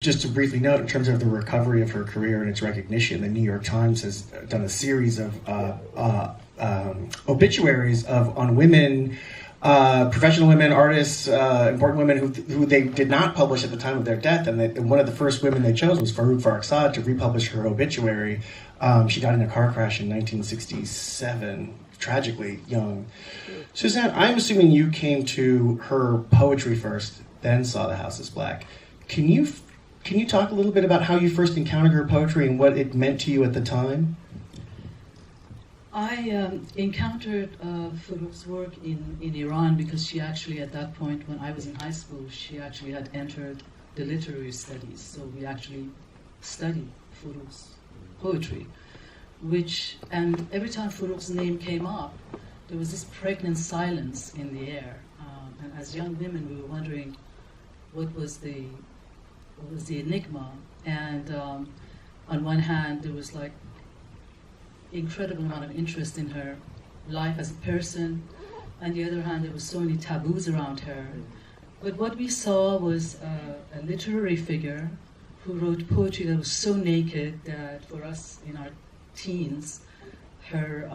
Just to briefly note, in terms of the recovery of her career and its recognition, the New York Times has done a series of obituaries on women, professional women, artists, important women who they did not publish at the time of their death. And one of the first women they chose was Froogh Farrokhzad to republish her obituary. She died in a car crash in 1967, tragically young. Suzanne, I'm assuming you came to her poetry first, then saw The House is Black. Can you talk a little bit about how you first encountered her poetry and what it meant to you at the time? I encountered Frough's work in Iran because she actually, at that point when I was in high school, she actually had entered the literary studies. So we actually studied Frough's poetry, and every time Frough's name came up, there was this pregnant silence in the air. And as young women, we were wondering what was the enigma. And on one hand, there was like incredible amount of interest in her life as a person. On the other hand, there was so many taboos around her. But what we saw was a literary figure who wrote poetry that was so naked that for us in our teens, her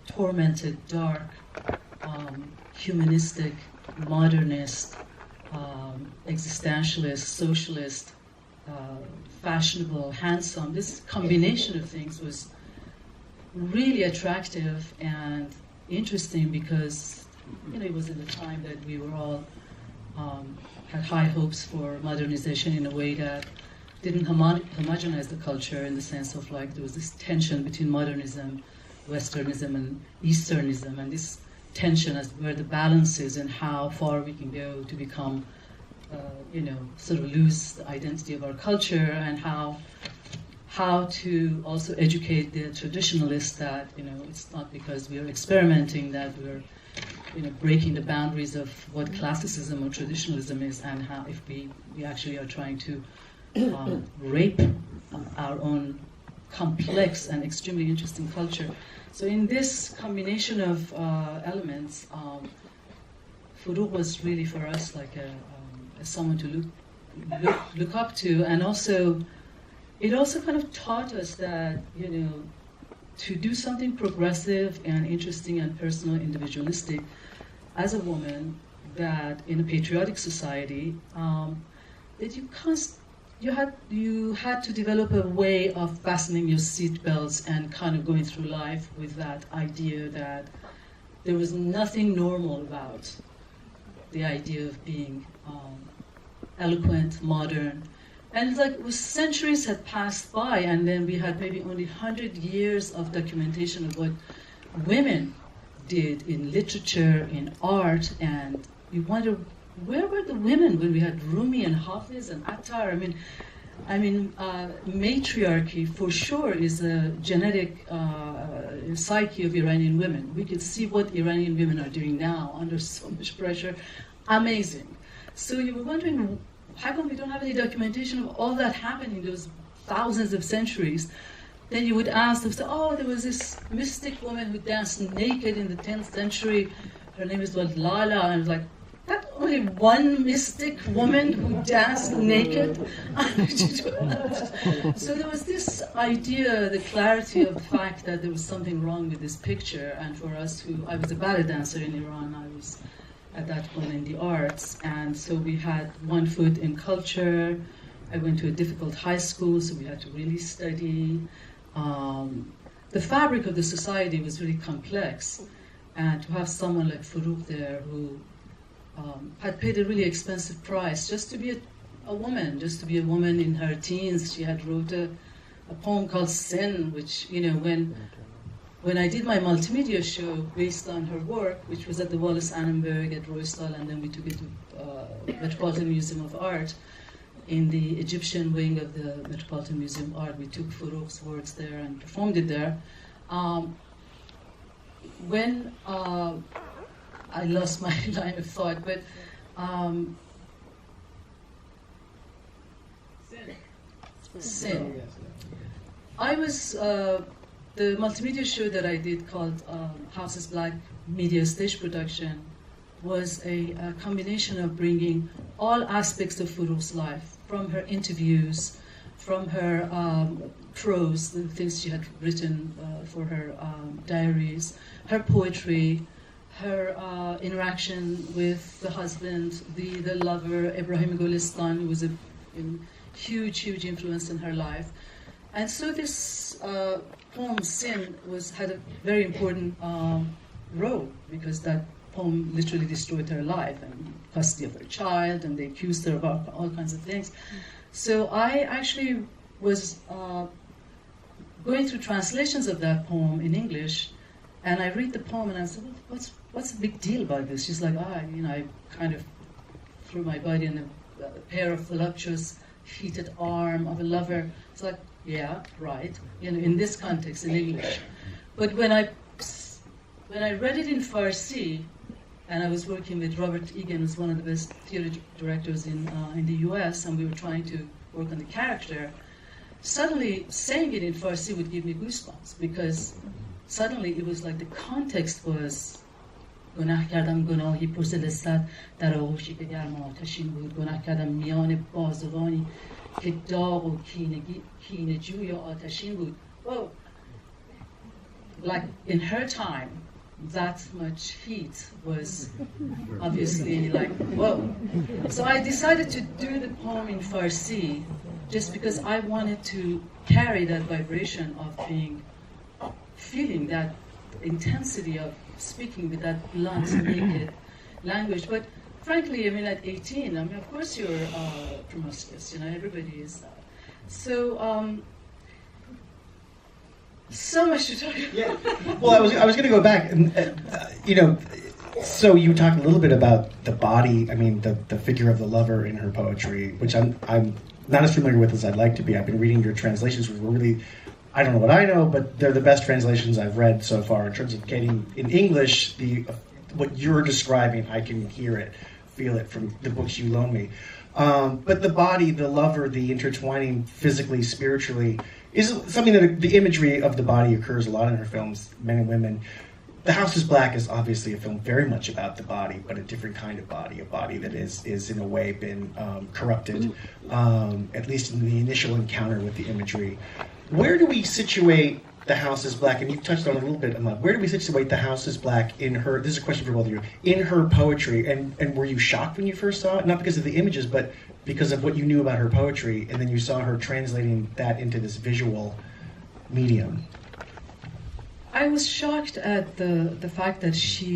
tormented, dark, humanistic, modernist, existentialist, socialist, fashionable, handsome, this combination of things was really attractive and interesting because, it was in the time that we were all had high hopes for modernization in a way that didn't homogenize the culture in the sense of like there was this tension between modernism, Westernism, and Easternism, and this tension as where the balance is and how far we can go to become, sort of lose the identity of our culture, and how to also educate the traditionalists that, it's not because we are experimenting that we're, breaking the boundaries of what classicism or traditionalism is, and how if we actually are trying to rape our own complex and extremely interesting culture. So in this combination of elements, Frough was really for us like someone to look up to, and also it also kind of taught us that to do something progressive and interesting and personal, individualistic as a woman, that in a patriotic society, that you had to develop a way of fastening your seatbelts and kind of going through life with that idea that there was nothing normal about the idea of being eloquent, modern. And it's like it was centuries had passed by, and then we had maybe only 100 years of documentation of what women did in literature, in art, and you wonder, where were the women when we had Rumi and Hafiz and Attar? I mean, matriarchy for sure is a genetic psyche of Iranian women. We could see what Iranian women are doing now under so much pressure. Amazing. So you were wondering, how come we don't have any documentation of all that happening in those thousands of centuries? Then you would ask them, oh, there was this mystic woman who danced naked in the 10th century. Her name is Lala. And I was like, that only one mystic woman who danced naked? So there was this idea, the clarity of the fact that there was something wrong with this picture. And for us I was a ballet dancer in Iran. I was at that point in the arts. And so we had one foot in culture. I went to a difficult high school, so we had to really study. The fabric of the society was really complex. And to have someone like Frough there who had paid a really expensive price just to be a woman, just to be a woman in her teens. She had wrote a poem called Sin, which, when I did my multimedia show based on her work, which was at the Wallace Annenberg at Royston, and then we took it to Metropolitan Museum of Art, in the Egyptian wing of the Metropolitan Museum of Art, we took Frough's words there and performed it there. When I lost my line of thought, but Sin. I was the multimedia show that I did called House is Black Media Stage Production was a combination of bringing all aspects of Frough's life from her interviews, from her prose, the things she had written for her diaries, her poetry, her interaction with the husband, the lover, Ibrahim Gulistan, who was a huge influence in her life. And so this poem, Sin, had a very important role, because that poem literally destroyed her life, and custody of her child, and they accused her of all kinds of things. So I actually was going through translations of that poem in English, and I read the poem and I said, well, what's the big deal about this? She's like, I kind of threw my body in a pair of voluptuous, heated arm of a lover. It's like, yeah, right, in this context, in English. But when I read it in Farsi, and I was working with Robert Egan, who's one of the best theater directors in the US, and we were trying to work on the character, suddenly saying it in Farsi would give me goosebumps, because suddenly it was like the context was گناه کردم گناهی پر لذت در آغوشی که گرم آتشین بود گناه کردم میان بازوانی که داغ و کینه‌جوی آتشین بود. Well, like in her time, that much heat was obviously like, whoa. So I decided to do the poem in Farsi just because I wanted to carry that vibration of feeling that intensity of speaking with that blunt, naked language. But frankly, I mean, at 18, of course you're promiscuous, everybody is that. So, so much to talk about. Yeah. Well, I was going to go back, and so you talked a little bit about the body. I mean, the figure of the lover in her poetry, which I'm not as familiar with as I'd like to be. I've been reading your translations, which were really, I don't know what I know, but they're the best translations I've read so far in terms of getting in English what you're describing. I can hear it, feel it from the books you loan me. But the body, the lover, the intertwining physically, spiritually, is something that the imagery of the body occurs a lot in her films, Men and Women. The House is Black is obviously a film very much about the body, but a different kind of body, a body that is in a way been corrupted, at least in the initial encounter with the imagery. Where do we situate The House is Black? And you've touched on it a little bit, Ahmad. Where do we situate The House is Black in her, this is a question for both of you, in her poetry? And were you shocked when you first saw it? Not because of the images, but because of what you knew about her poetry, and then you saw her translating that into this visual medium. I was shocked at the fact that she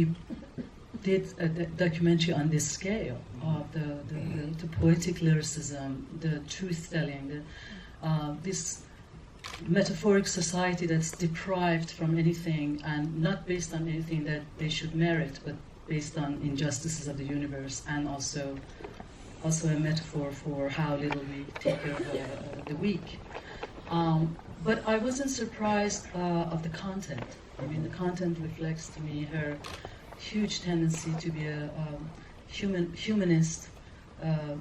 did a documentary on this scale of the poetic lyricism, the truth-telling, this metaphoric society that's deprived from anything and not based on anything that they should merit, but based on injustices of the universe, and also a metaphor for how little we take care of the weak. But I wasn't surprised of the content. I mean, the content reflects to me her huge tendency to be a humanist,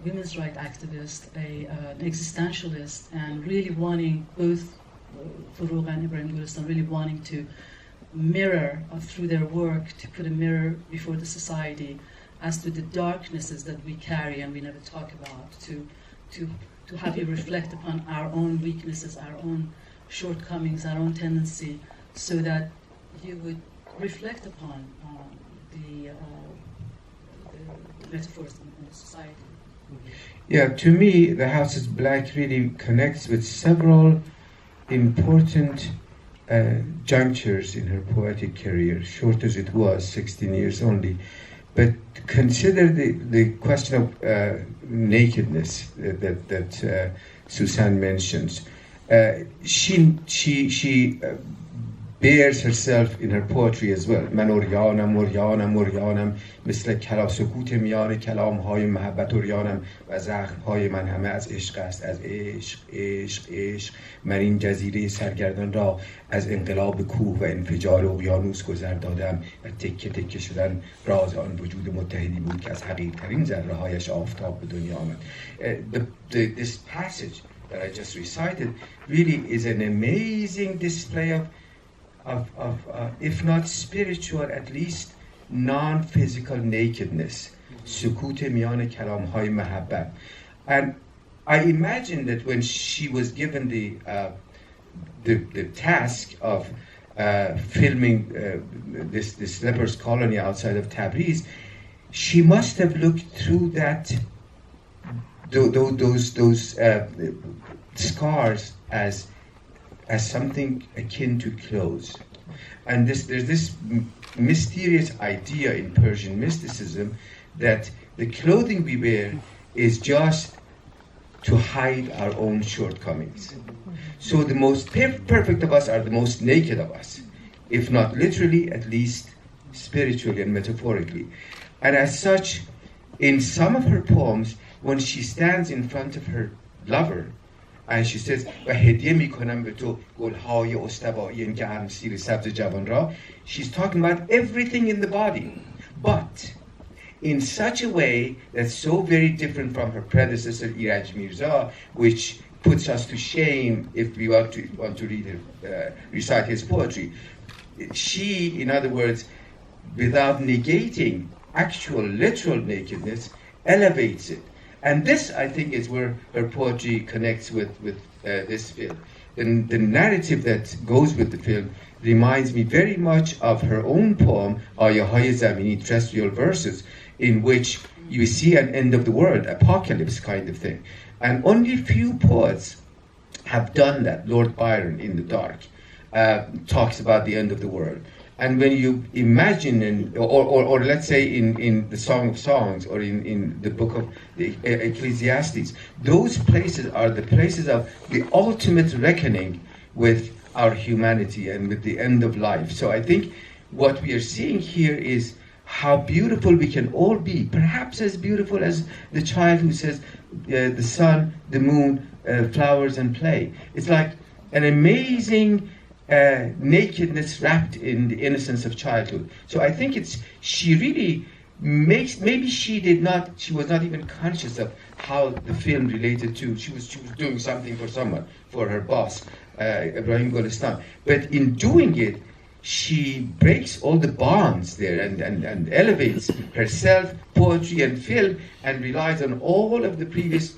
women's rights activist, an existentialist, and really wanting, both Froogh and Ibrahim Gulistan, really wanting to mirror through their work, to put a mirror before the society as to the darknesses that we carry and we never talk about, to have you reflect upon our own weaknesses, our own shortcomings, our own tendency, so that you would reflect upon the metaphors in the society. Yeah, to me, The House is Black really connects with several important junctures in her poetic career, short as it was, 16 years only. But consider the question of nakedness that Susan mentions. She bears herself in her poetry as well. من اوریانم مثل کلا سکوت میان کلام‌های محبت اوریانم و زخم‌های من همه از عشق است، از عشق. من این جزیره سرگردان را از انقلاب کوه و انفجار اقیانوس گذر دادم و تکه تکه شدن راز آن وجود متحدی بود که از حقیق‌ترین ذره‌هایش آفتاب به دنیا آمد. This passage that I just recited really is an amazing display of if not spiritual, at least non-physical nakedness. سکوت میان کلام‌های محبت. And I imagine that when she was given the task of filming this lepers colony outside of Tabriz, she must have looked through those scars as something akin to clothes. And there's this mysterious idea in Persian mysticism that the clothing we wear is just to hide our own shortcomings. So the most perfect of us are the most naked of us, if not literally, at least spiritually and metaphorically. And as such, in some of her poems, when she stands in front of her lover, and she says, و هدیه میکنم به تو گلهای استوایی گرمسیر سبز جوان را, she's talking about everything in the body, but in such a way that's so very different from her predecessor Iraj Mirza, which puts us to shame if we want to read recite his poetry. She, in other words, without negating actual literal nakedness, elevates it. And this, I think, is where her poetry connects with this film. The narrative that goes with the film reminds me very much of her own poem, Ayahay Zamini, Terrestrial Verses, in which you see an end of the world, apocalypse kind of thing. And only few poets have done that. Lord Byron, in The Dark, talks about the end of the world. And when you imagine, or let's say in the Song of Songs, or in the book of the Ecclesiastes, those places are the places of the ultimate reckoning with our humanity and with the end of life. So I think what we are seeing here is how beautiful we can all be, perhaps as beautiful as the child who says, the sun, the moon, flowers and play. It's like an amazing nakedness wrapped in the innocence of childhood. So I think she really makes, maybe she was not even conscious of how the film related to, she was doing something for someone, for her boss, Ibrahim Golestan. But in doing it, she breaks all the bonds there and elevates herself, poetry and film, and relies on all of the previous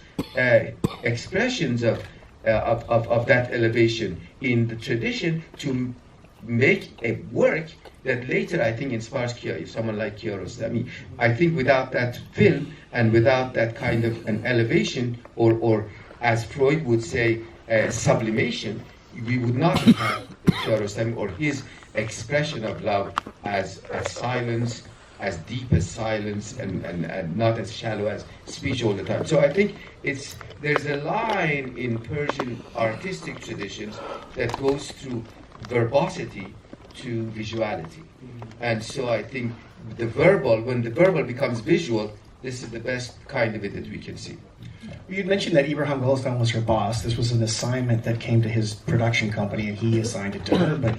expressions of that elevation in the tradition to make a work that later I think inspires someone like Kiarostami. I think without that film and without that kind of an elevation, or as Freud would say, sublimation, we would not have Kiarostami or his expression of love as silence, as deep as silence, and not as shallow as speech all the time. So I think there's a line in Persian artistic traditions that goes through verbosity to visuality. And so I think when the verbal becomes visual, this is the best kind of it that we can see. You mentioned that Ibrahim Golestan was her boss. This was an assignment that came to his production company, and he assigned it to her. But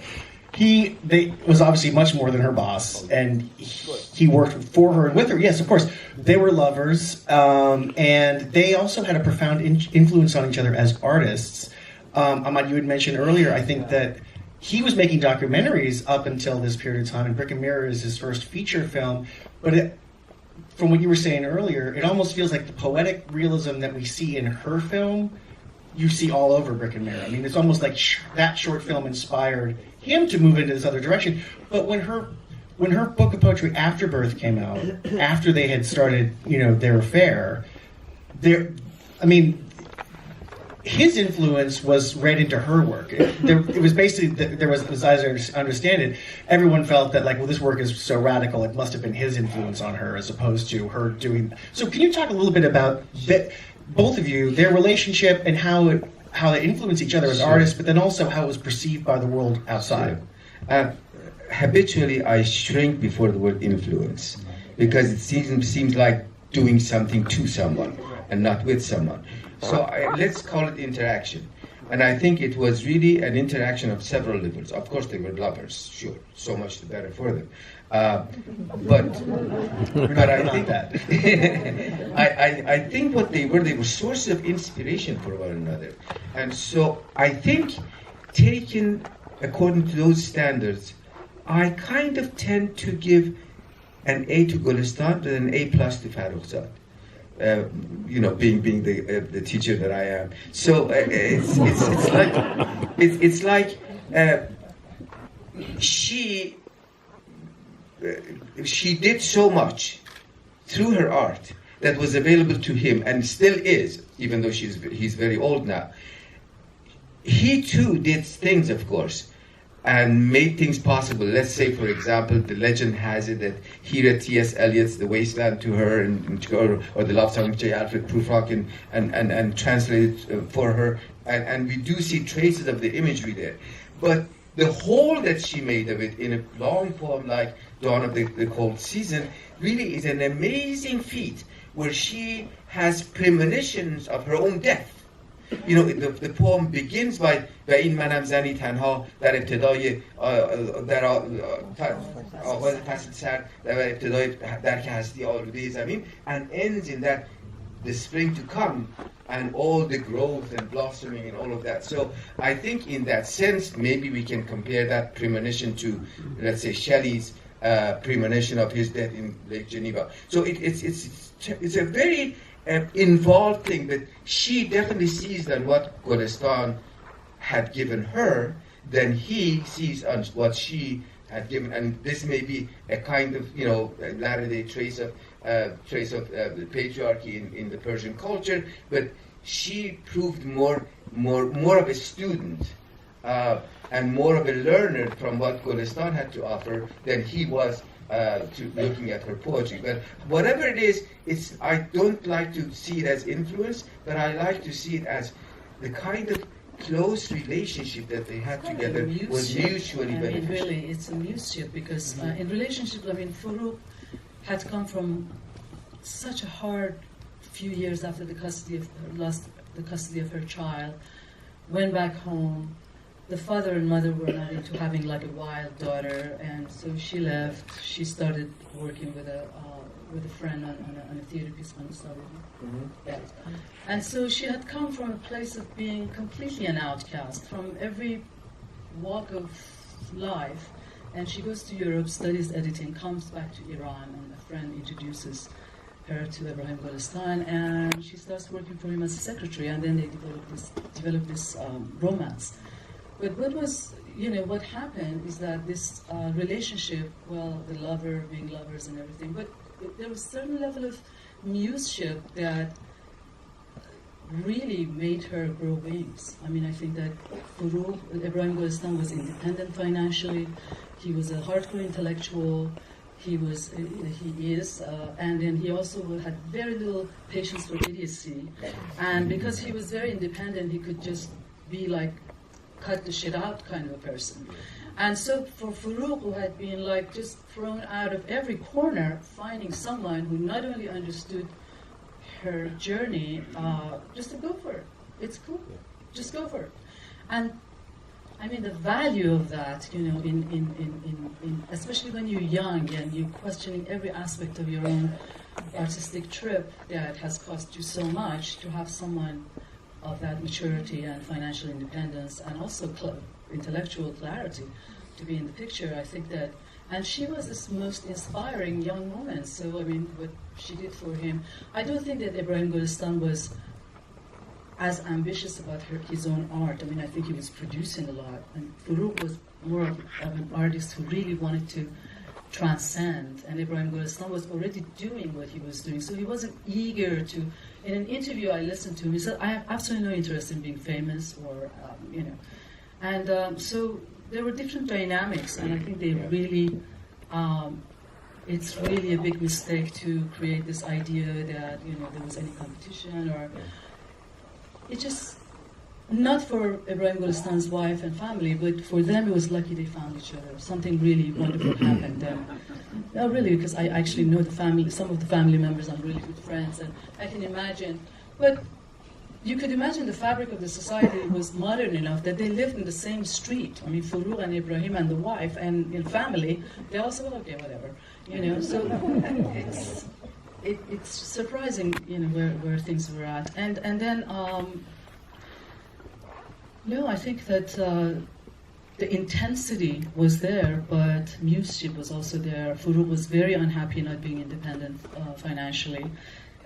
they was obviously much more than her boss, and he worked for her and with her. Yes, of course, they were lovers, and they also had a profound influence on each other as artists. Ahmad, you had mentioned earlier, I think that he was making documentaries up until this period of time, and Brick and Mirror is his first feature film. But from what you were saying earlier, it almost feels like the poetic realism that we see in her film, you see all over Brick and Mirror. I mean, it's almost like that short film inspired him to move into this other direction. But when her book of poetry Afterbirth came out, after they had started, their affair, his influence was read into her work. It was basically, as I understand it, everyone felt that this work is so radical, it must have been his influence on her as opposed to her doing. So can you talk a little bit about both of you, their relationship and how they influence each other as artists, but then also how it was perceived by the world outside? Habitually, I shrink before the word influence because it seems like doing something to someone and not with someone. So let's call it interaction. And I think it was really an interaction of several levels. Of course, they were lovers, sure, so much the better for them. But I think that I think what they were source of inspiration for one another. And so I think, taken according to those standards, I kind of tend to give an A to Golestan and an A+ to Farrokhzad. being the teacher that I am. So it's like she did so much through her art that was available to him and still is, even though he's very old now. He too did things, of course, and made things possible. Let's say, for example, the legend has it that he read T.S. Eliot's The Wasteland to her, or the love song J. Alfred Prufrock, and translated for her. And we do see traces of the imagery there. But the whole that she made of it in a long poem like Dawn of the Cold Season really is an amazing feat, where she has premonitions of her own death. The poem begins by این منم زنی تنها در ابتدای در آغاز فصل سرد در ابتدای درک هستی آلوده زمین, and ends in that the spring to come and all the growth and blossoming and all of that. So I think in that sense maybe we can compare that premonition to, let's say, Shelley's premonition of his death in Lake Geneva. So it's a very involved thing, but she definitely sees that what Golestan had given her, then he sees on what she had given, and this may be a kind of latter-day trace of the patriarchy in the Persian culture, but she proved more of a student and more of a learner from what Golestan had to offer than he was to looking at her poetry. But whatever it is, I don't like to see it as influence, but I like to see it as the kind of close relationship that they had together was mutually beneficial. Really, it's a museship, because in relationship, Froogh had come from such a hard few years after lost the custody of her child, went back home. The father and mother were not into having like a wild daughter, and so she left. She started working with a friend on a theater piece on the subway. Yes. And so she had come from a place of being completely an outcast from every walk of life, and she goes to Europe, studies editing, comes back to Iran, and a friend introduces her to Ibrahim Golestan, and she starts working for him as a secretary, and then they develop this romance. But what happened is that this relationship, the lover being lovers and everything, but there was a certain level of museship that really made her grow wings. I think that Froogh, Ibrahim Golestan, was independent financially. He was a hardcore intellectual. He is, and then he also had very little patience for idiocy. And because he was very independent, he could just be like, cut the shit out kind of a person. And so for Froogh, who had been like just thrown out of every corner, finding someone who not only understood her journey, just to go for it. It's cool. Just go for it. And the value of that, in especially when you're young and you're questioning every aspect of your own artistic trip that has cost you so much, to have someone of that maturity and financial independence and also intellectual clarity to be in the picture. I think that, and she was this most inspiring young woman. So what she did for him, I don't think that Ibrahim Golestan was as ambitious about his own art. I think he was producing a lot, and Froogh was more of an artist who really wanted to transcend, and Ibrahim Golestan was already doing what he was doing, so he wasn't eager to. In an interview I listened to him, he said, I have absolutely no interest in being famous, or and so there were different dynamics, and I think they really it's really a big mistake to create this idea that there was any competition, or it just, not for Ibrahim Golestan's wife and family, but for them it was lucky they found each other. Something really wonderful happened. No, really, because I actually know the family, some of the family members. I'm really good friends, and I can imagine. But you could imagine the fabric of the society was modern enough that they lived in the same street. Froogh and Ibrahim and the wife and family, they all said, okay, whatever, So it's surprising, where things were at, and then. No, I think that the intensity was there, but museship was also there. Froogh was very unhappy not being independent financially,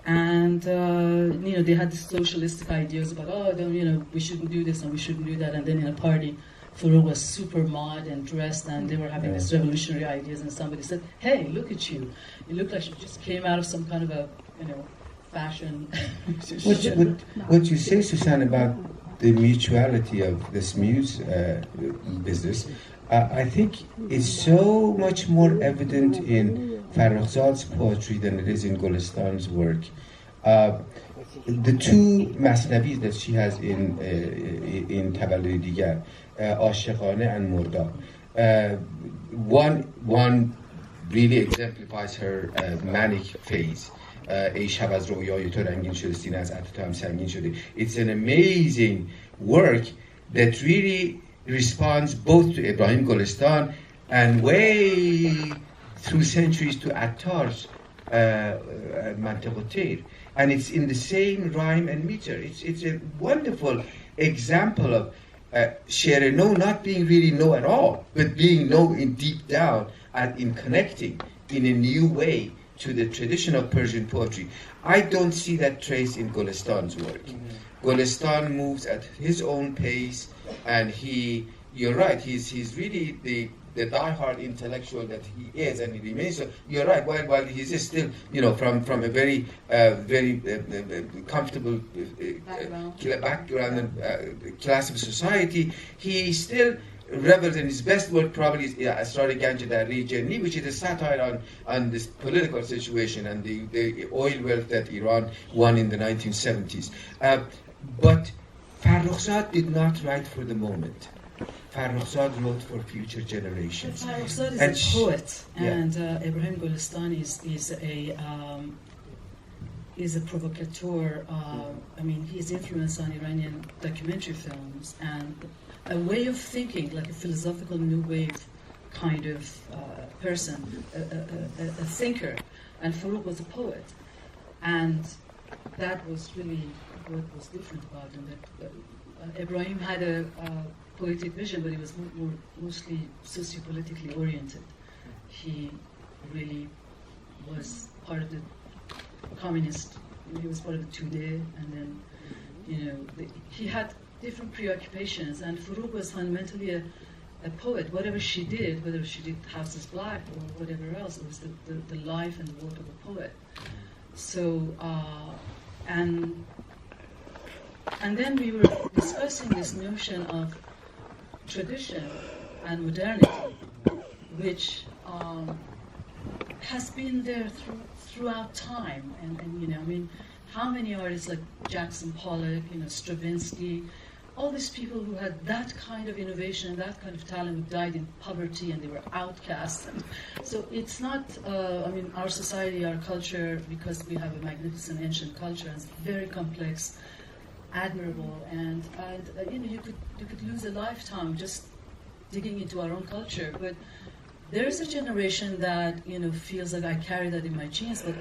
And they had the socialistic ideas about, we shouldn't do this and we shouldn't do that. And then in a party, Froogh was super mod and dressed, and they were having these revolutionary ideas. And somebody said, "Hey, look at you! You look like you just came out of some kind of a, fashion." What you say, Susan, about the mutuality of this business, I think is so much more evident in Farrokhzad's poetry than it is in Golistan's work. The two masnavis that she has in Taballud Digar, Ashaqane and Murda, one really exemplifies her manic phase. ای شب از رویای تو رنگین شده سینه از عطر تو هم سنگین شده. It's an amazing work that really responds both to Ibrahim Golistan and way through centuries to Attar's Mantiq al-Tayr. And it's in the same rhyme and meter. It's a wonderful example of Sher no not being really no at all, but being no in deep down and in connecting in a new way to the tradition of Persian poetry. I don't see that trace in Golistan's work. Golistan moves at his own pace, and you're right, he's really the die-hard intellectual that he is, and he remains so. You're right, while he's still, from a very comfortable background and class of society, he still revels in his best work probably is Asrar Ganj Darli Jenni, which is a satire on this political situation and the oil wealth that Iran won in the 1970s. But Farrokhzad did not write for the moment. Farrokhzad wrote for future generations. But Farrokhzad is a poet, and Ibrahim Golistan is a provocateur. His influence on Iranian documentary films and a way of thinking, like a philosophical new wave kind of person, a thinker. And Froogh was a poet. And that was really what was different about him. That Ibrahim had a poetic vision, but he was mostly sociopolitically oriented. He really was part of the communist, he was part of the Tudeh, and then, he had different preoccupations, and Froogh was fundamentally a poet. Whatever she did, whether she did House is Black or whatever else, it was the life and the work of a poet. So, and then we were discussing this notion of tradition and modernity, which has been there throughout time. And how many artists like Jackson Pollock, Stravinsky, all these people who had that kind of innovation, that kind of talent, who died in poverty and they were outcasts. And so it's not, our society, our culture, because we have a magnificent ancient culture, and it's very complex, admirable, and you could lose a lifetime just digging into our own culture. But there's a generation that feels like I carry that in my genes, but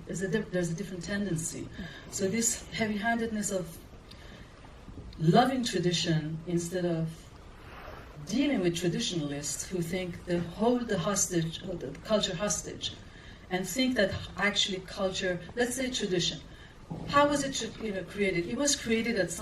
there's a different tendency. So this heavy-handedness of loving tradition instead of dealing with traditionalists who think they hold the culture hostage, and think that actually culture, let's say tradition, how was it created? It was created at some